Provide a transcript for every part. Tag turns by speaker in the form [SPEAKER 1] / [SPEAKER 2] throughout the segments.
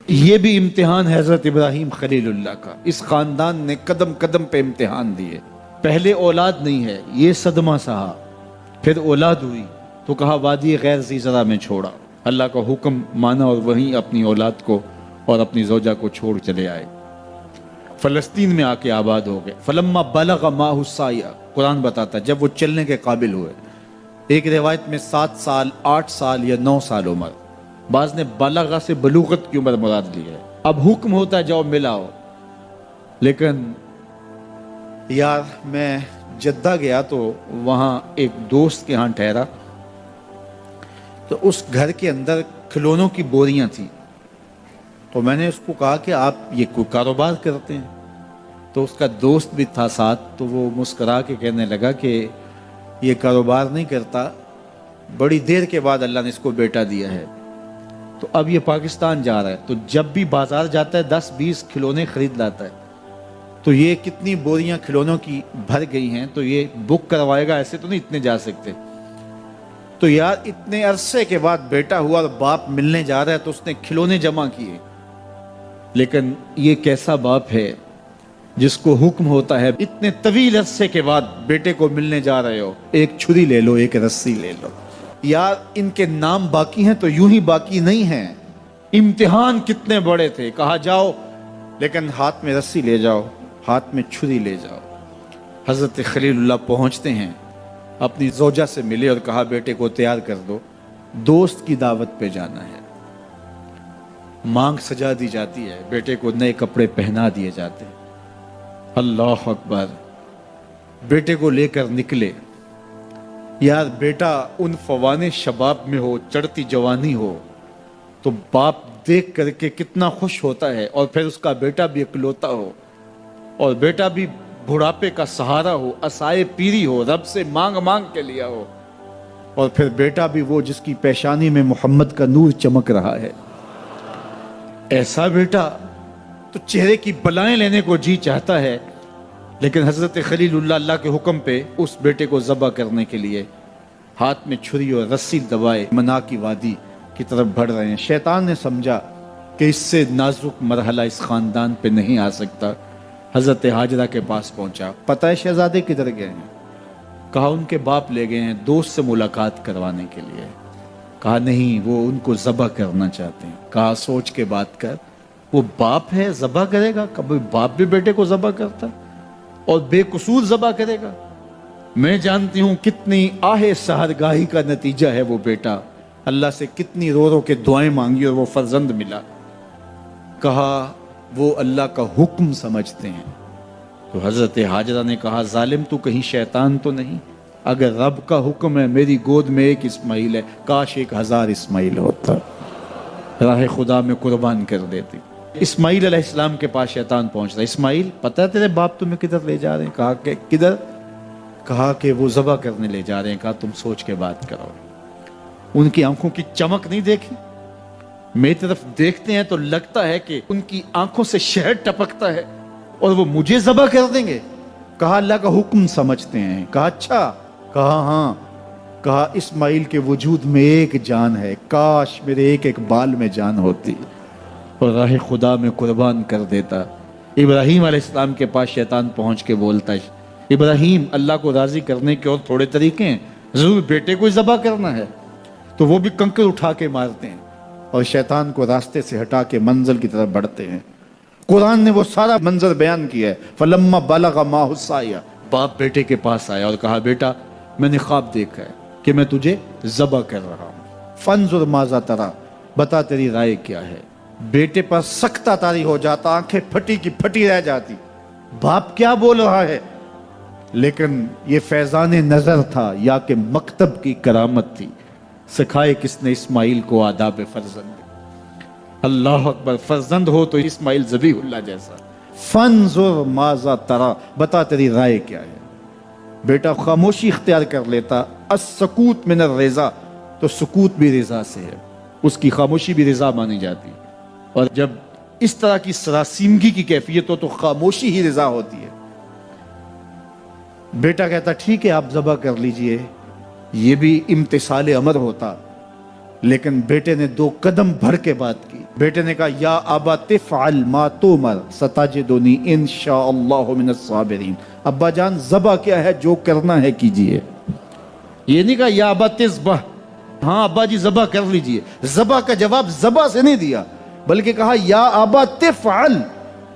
[SPEAKER 1] یہ بھی امتحان ہے حضرت ابراہیم خلیل اللہ کا. اس خاندان نے قدم قدم پہ امتحان دیے. پہلے اولاد نہیں ہے، یہ صدمہ سہا. پھر اولاد ہوئی تو کہا وادی غیر ذی زرع میں چھوڑا. اللہ کا حکم مانا اور وہیں اپنی اولاد کو اور اپنی زوجہ کو چھوڑ چلے آئے. فلسطین میں آ کے آباد ہو گئے. فلما بلغ معہ السعی، قرآن بتاتا جب وہ چلنے کے قابل ہوئے. ایک روایت میں 7 سال 8 سال یا 9 سال عمر، بعض نے بلغہ سے بلوغت کی عمر مراد لی ہے. اب حکم ہوتا ہے جاؤ ملاؤ. لیکن یار میں جدہ گیا تو وہاں ایک دوست کے ہاں ٹھہرا، تو اس گھر کے اندر کھلونوں کی بوریاں تھیں. تو میں نے اس کو کہا کہ آپ یہ کوئی کاروبار کرتے ہیں؟ تو اس کا دوست بھی تھا ساتھ، تو وہ مسکرا کے کہنے لگا کہ یہ کاروبار نہیں کرتا، بڑی دیر کے بعد اللہ نے اس کو بیٹا دیا ہے. تو اب یہ پاکستان جا رہا ہے، تو جب بھی بازار جاتا ہے 10-20 کھلونے خرید لاتا ہے. تو یہ کتنی بوریاں کھلونوں کی بھر گئی ہیں، تو یہ بک کروائے گا، ایسے تو نہیں اتنے جا سکتے. تو یار اتنے عرصے کے بعد بیٹا ہوا اور باپ ملنے جا رہا ہے، تو اس نے کھلونے جمع کیے. لیکن یہ کیسا باپ ہے جس کو حکم ہوتا ہے اتنے طویل عرصے کے بعد بیٹے کو ملنے جا رہے ہو، ایک چھری لے لو، ایک رسی لے لو. یار ان کے نام باقی ہیں تو یوں ہی باقی نہیں ہیں. امتحان کتنے بڑے تھے. کہا جاؤ، لیکن ہاتھ میں رسی لے جاؤ، ہاتھ میں چھری لے جاؤ. حضرت خلیل اللہ پہنچتے ہیں، اپنی زوجہ سے ملے اور کہا بیٹے کو تیار کر دو، دوست کی دعوت پہ جانا ہے. مانگ سجا دی جاتی ہے، بیٹے کو نئے کپڑے پہنا دیے جاتے ہیں. اللہ اکبر. بیٹے کو لے کر نکلے. یار بیٹا ان فوان شباب میں ہو، چڑھتی جوانی ہو، تو باپ دیکھ کر کے کتنا خوش ہوتا ہے. اور پھر اس کا بیٹا بھی اکلوتا ہو، اور بیٹا بھی بڑھاپے کا سہارا ہو، عصائے پیری ہو، رب سے مانگ مانگ کے لیا ہو. اور پھر بیٹا بھی وہ جس کی پیشانی میں محمد کا نور چمک رہا ہے. ایسا بیٹا تو چہرے کی بلائیں لینے کو جی چاہتا ہے. لیکن حضرت خلیل اللہ اللہ کے حکم پہ اس بیٹے کو ذبح کرنے کے لیے ہاتھ میں چھری اور رسی دبائے منا کی وادی کی طرف بڑھ رہے ہیں. شیطان نے سمجھا کہ اس سے نازک مرحلہ اس خاندان پہ نہیں آ سکتا. حضرت حاجرہ کے پاس پہنچا. پتہ ہے شہزادے کدھر گئے ہیں؟ کہا ان کے باپ لے گئے ہیں دوست سے ملاقات کروانے کے لیے. کہا نہیں، وہ ان کو ذبح کرنا چاہتے ہیں. کہا سوچ کے بات کر، وہ باپ ہے ذبح کرے گا؟ کبھی باپ بھی بیٹے کو ذبح کرتا اور بے قصور ذبح کرے گا؟ میں جانتی ہوں کتنی آہ سحرگاہی کا نتیجہ ہے وہ بیٹا. اللہ سے کتنی رو رو کے دعائیں مانگی اور وہ فرزند ملا. کہا وہ اللہ کا حکم سمجھتے ہیں. تو حضرت حاجرہ نے کہا ظالم تو کہیں شیطان تو نہیں؟ اگر رب کا حکم ہے، میری گود میں ایک اسماعیل ہے، کاش 1000 اسماعیل ہوتا، راہ خدا میں قربان کر دیتی. اسماعیل علیہ السلام کے پاس شیطان پہنچ رہا. اسماعیل پتہ ہے تیرے باپ تمہیں کدھر لے جا رہے ہیں؟ کہا کہ کدھر؟ کہا کہ وہ ذبح کرنے لے جا رہے ہیں. کہا تم سوچ کے بات کرو. ان کی آنکھوں کی چمک نہیں دیکھی؟ میری طرف دیکھتے ہیں تو لگتا ہے کہ ان کی آنکھوں سے شہد ٹپکتا ہے، اور وہ مجھے ذبح کر دیں گے. کہا اللہ کا حکم سمجھتے ہیں. کہا اچھا؟ کہا ہاں. کہا اسماعیل کے وجود میں ایک جان ہے، کاش میرے ایک بال میں جان ہوتی اور راہ خدا میں قربان کر دیتا. ابراہیم علیہ السلام کے پاس شیطان پہنچ کے بولتا ہے ابراہیم اللہ کو راضی کرنے کے اور تھوڑے طریقے ہیں، ضرور بیٹے کو ذبح کرنا ہے. تو وہ بھی کنکر اٹھا کے مارتے ہیں اور شیطان کو راستے سے ہٹا کے منزل کی طرف بڑھتے ہیں. قرآن نے وہ سارا منظر بیان کیا ہے. فلما بلغ معہ السعی، باپ بیٹے کے پاس آیا اور کہا بیٹا میں نے خواب دیکھا ہے کہ میں تجھے ذبح کر رہا ہوں. فانظر ماذا تری، بتا تیری رائے کیا ہے. بیٹے پر سختہ طاری ہو جاتا، آنکھیں پھٹی کی پھٹی رہ جاتی. باپ کیا بول رہا ہے؟ لیکن یہ فیضان نظر تھا یا کہ مکتب کی کرامت تھی. سکھائے کس نے اسماعیل کو آداب فرزند. اللہ اکبر. فرزند ہو تو اسماعیل ذبیح اللہ جیسا. فانظر ماذا تری، بتا تیری رائے کیا ہے. بیٹا خاموشی اختیار کر لیتا. السکوت من الرضا، تو سکوت بھی رضا سے ہے، اس کی خاموشی بھی رضا مانی جاتی. اور جب اس طرح کی سراسیمگی کی کیفیت ہو تو خاموشی ہی رضا ہوتی ہے. بیٹا کہتا ٹھیک ہے آپ ذبح کر لیجئے. یہ بھی امتثال امر ہوتا. لیکن بیٹے نے 2 قدم بڑھ کے بات کی. بیٹے نے کہا یا ابا تفعل ما تؤمر ستجدنی انشاءاللہ من الصابرین. ابا جان ذبح کیا ہے، جو کرنا ہے کیجئے. یہ نہیں کہا یا ابا تذبح، ہاں ابا جی ذبح کر لیجئے. ذبح کا جواب ذبح سے نہیں دیا، بلکہ کہا یا ابا تفعل،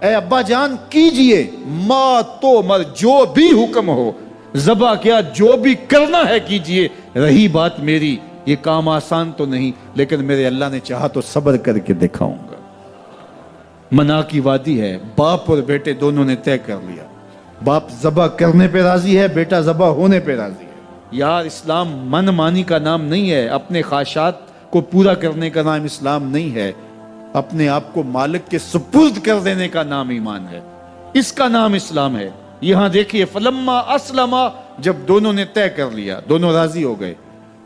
[SPEAKER 1] اے ابا جان کیجئے ما تؤمر، جو بھی حکم ہو. ذبح کیا، جو بھی کرنا ہے کیجئے. رہی بات میری، یہ کام آسان تو نہیں، لیکن میرے اللہ نے چاہا تو صبر کر کے دکھاؤں گا. منا کی وادی ہے، باپ اور بیٹے دونوں نے طے کر لیا. باپ ذبح کرنے پہ راضی ہے، بیٹا ذبح ہونے پہ راضی ہے. یار اسلام من مانی کا نام نہیں ہے، اپنے خواہشات کو پورا کرنے کا نام اسلام نہیں ہے. اپنے آپ کو مالک کے سپرد کر دینے کا نام ایمان ہے، اس کا نام اسلام ہے. یہاں دیکھیے فلما اسلما، جب دونوں نے طے کر لیا، دونوں راضی ہو گئے.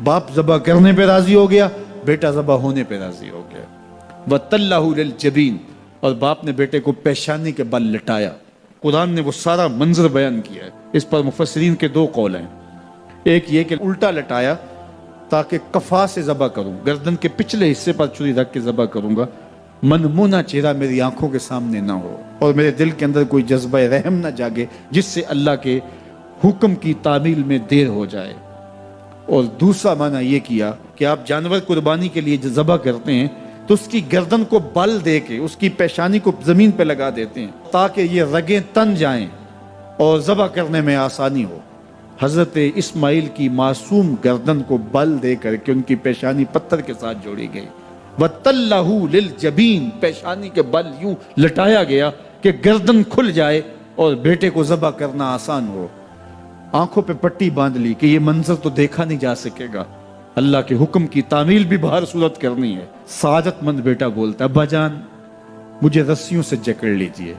[SPEAKER 1] باپ ذبح کرنے پہ راضی ہو گیا، بیٹا ذبح ہونے پہ راضی ہو گیا. وَتَلَّهُ لِلْجَبِينِ، اور باپ نے بیٹے کو پیشانی کے بل لٹایا. قرآن نے وہ سارا منظر بیان کیا ہے. اس پر مفسرین کے 2 قول ہیں. ایک یہ کہ الٹا لٹایا تاکہ کفا سے ذبح کروں، گردن کے پچھلے حصے پر چھری رکھ کے ذبح کروں گا، منمونا چہرہ میری آنکھوں کے سامنے نہ ہو اور میرے دل کے اندر کوئی جذبہ رحم نہ جاگے جس سے اللہ کے حکم کی تعمیل میں دیر ہو جائے. اور دوسرا معنی یہ کیا کہ آپ جانور قربانی کے لیے جو ذبح کرتے ہیں تو اس کی گردن کو بل دے کے اس کی پیشانی کو زمین پہ لگا دیتے ہیں تاکہ یہ رگیں تن جائیں اور ذبح کرنے میں آسانی ہو. حضرت اسماعیل کی معصوم گردن کو بل دے کر کے ان کی پیشانی پتھر کے ساتھ جوڑی گئی. وَتَلَّهُ لِلْجَبِينِ، پیشانی کے بل یوں لٹایا گیا کہ گردن کھل جائے اور بیٹے کو ذبح کرنا آسان ہو. آنکھوں پہ پٹی باندھ لی کہ یہ منظر تو دیکھا نہیں جا سکے گا، اللہ کے حکم کی تعمیل بھی باہر صورت کرنی ہے. سعادت مند بیٹا بولتا ابا جان مجھے رسیوں سے جکڑ لیجئے،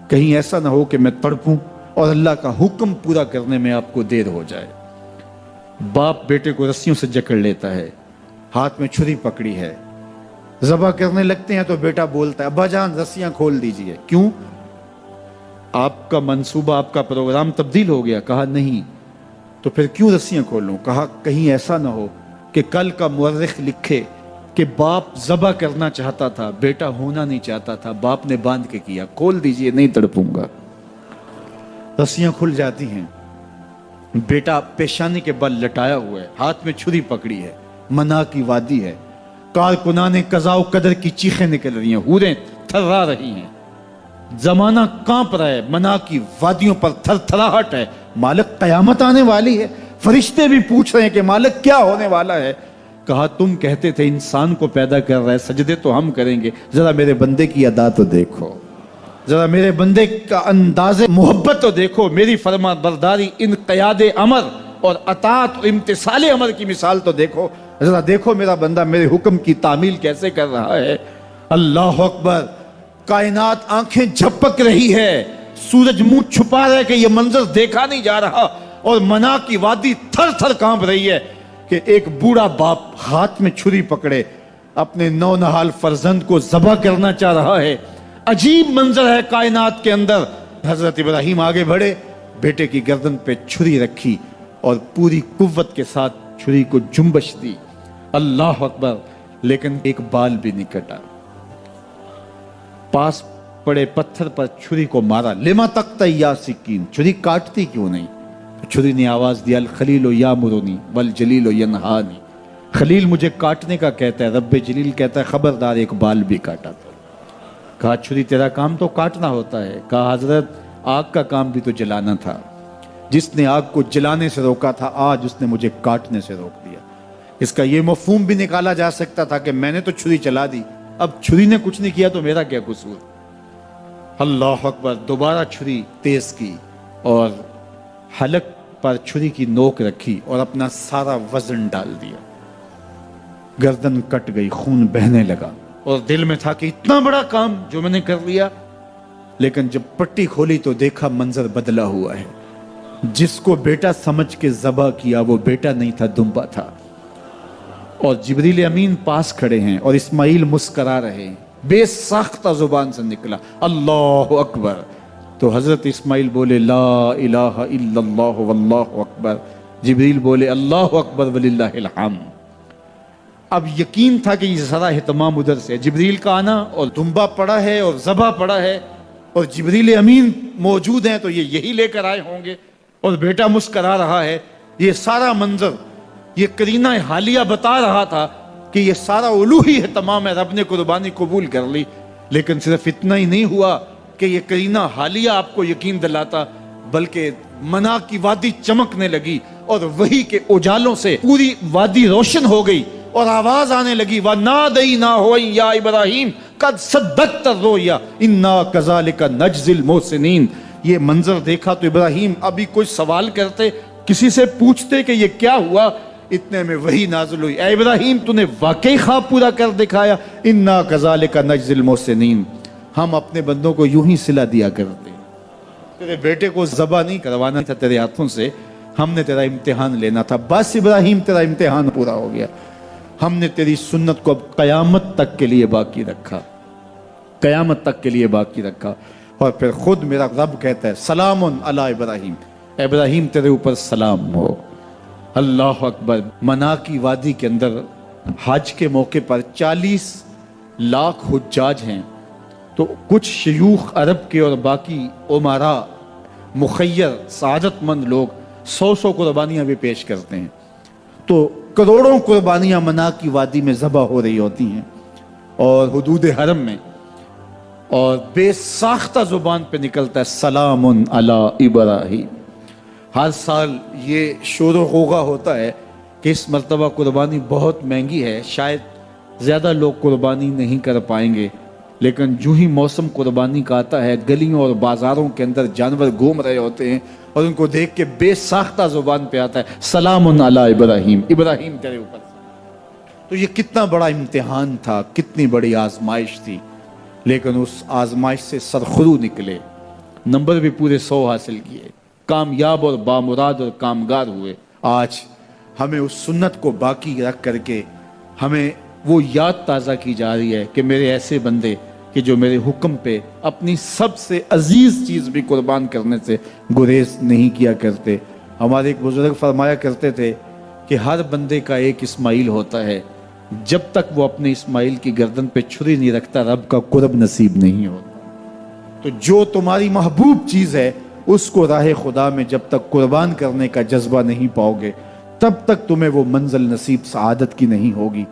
[SPEAKER 1] کہیں ایسا نہ ہو کہ میں تڑپوں اور اللہ کا حکم پورا کرنے میں آپ کو دیر ہو جائے. باپ بیٹے کو رسیوں سے جکڑ لیتا ہے، ہاتھ میں چھری پکڑی ہے. ذبح کرنے لگتے ہیں تو بیٹا بولتا ہے ابا جان رسیاں کھول دیجئے. کیوں؟ آپ کا منصوبہ، آپ کا پروگرام تبدیل ہو گیا. کہا نہیں. تو پھر کیوں رسیاں کھولوں؟ کہا کہیں ایسا نہ ہو کہ کل کا مورخ لکھے کہ باپ ذبح کرنا چاہتا تھا، بیٹا ہونا نہیں چاہتا تھا، باپ نے باندھ کے کیا. کھول دیجئے، نہیں تڑپوں گا. رسیاں کھل جاتی ہیں. بیٹا پیشانی کے بل لٹایا ہوا ہے، ہاتھ میں چھری پکڑی ہے. منا کی وادی ہے، کارکنان قضاء و قدر کی چیخیں نکل رہی ہیں، حوریں تھرا رہی ہیں، زمانہ کانپ رہا ہے. منا کی وادیوں پر تھر تھراہٹ ہے. مالک قیامت آنے والی ہے. فرشتے بھی پوچھ رہے ہیں کہ مالک کیا ہونے والا ہے. کہا تم کہتے تھے انسان کو پیدا کر رہا ہے، سجدے تو ہم کریں گے، ذرا میرے بندے کی ادا تو دیکھو، ذرا میرے بندے کا انداز محبت تو دیکھو، میری فرما برداری، انقیاد امر اور اطاعت اور امتثال امر کی مثال تو دیکھو. ذرا دیکھو میرا بندہ میرے حکم کی تعمیل کیسے کر رہا ہے. اللہ اکبر. کائنات آنکھیں جھپک رہی ہے، سورج منہ چھپا رہا ہے کہ یہ منظر دیکھا نہیں جا رہا، اور منا کی وادی تھر تھر کانپ رہی ہے کہ ایک بوڑھا باپ ہاتھ میں چھری پکڑے اپنے نو نہال فرزند کو ذبح کرنا چاہ رہا ہے. عجیب منظر ہے کائنات کے اندر. حضرت ابراہیم آگے بڑھے، بیٹے کی گردن پہ چھری رکھی اور پوری قوت کے ساتھ چھری کو جنبش دی. اللہ اکبر. لیکن ایک بال بھی نہیں کٹا. پاس پڑے پتھر پر چھری کو مارا. لما تقطع یا سکین، چھری کاٹتی کیوں نہیں؟ چھری نے آواز دیا الخلیل یامرنی والجلیل ینہانی، خلیل مجھے کاٹنے کا کہتا ہے، رب جلیل کہتا ہے خبردار ایک بال بھی کاٹا تھا. کہا چھری تیرا کام تو کاٹنا ہوتا ہے. کہا حضرت آگ کا کام بھی تو جلانا تھا، جس نے آگ کو جلانے سے روکا تھا آج اس نے مجھے کاٹنے سے روک دیا. اس کا یہ مفہوم بھی نکالا جا سکتا تھا کہ میں نے تو چھری چلا دی، اب چھری نے کچھ نہیں کیا تو میرا کیا قصور. اللہ اکبر. دوبارہ چھری تیز کی اور حلق پر چھری کی نوک رکھی اور اپنا سارا وزن ڈال دیا. گردن کٹ گئی، خون بہنے لگا اور دل میں تھا کہ اتنا بڑا کام جو میں نے کر لیا. لیکن جب پٹی کھولی تو دیکھا منظر بدلا ہوا ہے. جس کو بیٹا سمجھ کے ذبح کیا وہ بیٹا نہیں تھا، دمبا تھا. اور جبریل امین پاس کھڑے ہیں اور اسماعیل مسکرا رہے ہیں. بے ساختہ زبان سے نکلا اللہ اکبر. تو حضرت اسماعیل بولے لا الہ الا اللہ واللہ اکبر. جبریل بولے اللہ اکبر وللہ الحمد. اب یقین تھا کہ یہ سارا اہتمام ادھر سے، جبریل کا آنا اور دمبا پڑا ہے اور ذبح پڑا ہے اور جبریل امین موجود ہیں تو یہ یہی لے کر آئے ہوں گے، اور بیٹا مسکرا رہا ہے. یہ سارا منظر، یہ قرینہ حالیہ بتا رہا تھا کہ یہ سارا الوہی اہتمام ہے، رب نے قربانی قبول کر لی. لیکن صرف اتنا ہی نہیں ہوا کہ یہ قرینہ حالیہ آپ کو یقین دلاتا، بلکہ منا کی وادی چمکنے لگی اور وہی کے اجالوں سے پوری وادی روشن ہو گئی اور آواز آنے لگی وَنَادَيْنَاهُ يَا إِبْرَاهِيمُ قَدْ صَدَّقْتَ الرُّؤْيَا إِنَّا كَذَلِكَ نَجْزِي الْمُحْسِنِينَ. یہ منظر دیکھا تو ابراہیم ابھی کوئی سوال کرتے، کسی سے پوچھتے کہ یہ کیا ہوا، اتنے میں وہی نازل ہوئی، اے ابراہیم تو نے واقعی خواب پورا کر دکھایا. اِنَّا كَذَلِكَ نَجْزِي الْمُحْسِنِينَ. ہم اپنے بندوں کو یوں ہی صلہ دیا کرتے. تیرے بیٹے کو ذبح نہیں کروانا تھا تیرے ہاتھوں سے، ہم نے تیرا امتحان لینا تھا. بس ابراہیم تیرا امتحان پورا ہو گیا. ہم نے تیری سنت کو اب قیامت تک کے لیے باقی رکھا، قیامت تک کے لیے باقی رکھا. اور پھر خود میرا رب کہتا ہے سلام علی ابراہیم، ابراہیم تیرے اوپر سلام ہو. اللہ اکبر. منا کی وادی کے اندر حج کے موقع پر 40 لاکھ حجاج ہیں، تو کچھ شیوخ عرب کے اور باقی عمرا مخیر سعادت مند لوگ 100 قربانیاں بھی پیش کرتے ہیں. تو کروڑوں قربانیاں منا کی وادی میں ذبح ہو رہی ہوتی ہیں اور حدود حرم میں، اور بے ساختہ زبان پہ نکلتا ہے سلام علی ابراہیم. ہر سال یہ شور و غوغا ہوتا ہے کہ اس مرتبہ قربانی بہت مہنگی ہے، شاید زیادہ لوگ قربانی نہیں کر پائیں گے. لیکن جو ہی موسم قربانی کا آتا ہے، گلیوں اور بازاروں کے اندر جانور گھوم رہے ہوتے ہیں اور ان کو دیکھ کے بے ساختہ زبان پہ آتا ہے سلام علی ابراہیم، ابراہیم تیرے اوپر. تو یہ کتنا بڑا امتحان تھا، کتنی بڑی آزمائش تھی، لیکن اس آزمائش سے سرخرو نکلے، نمبر بھی پورے 100 حاصل کیے، کامیاب اور بامراد اور کامگار ہوئے. آج ہمیں اس سنت کو باقی رکھ کر کے ہمیں وہ یاد تازہ کی جا رہی ہے کہ میرے ایسے بندے کہ جو میرے حکم پہ اپنی سب سے عزیز چیز بھی قربان کرنے سے گریز نہیں کیا کرتے. ہمارے ایک بزرگ فرمایا کرتے تھے کہ ہر بندے کا ایک اسماعیل ہوتا ہے، جب تک وہ اپنے اسماعیل کی گردن پہ چھری نہیں رکھتا رب کا قرب نصیب نہیں ہوتا. تو جو تمہاری محبوب چیز ہے اس کو راہ خدا میں جب تک قربان کرنے کا جذبہ نہیں پاؤ گے، تب تک تمہیں وہ منزل نصیب سعادت کی نہیں ہوگی.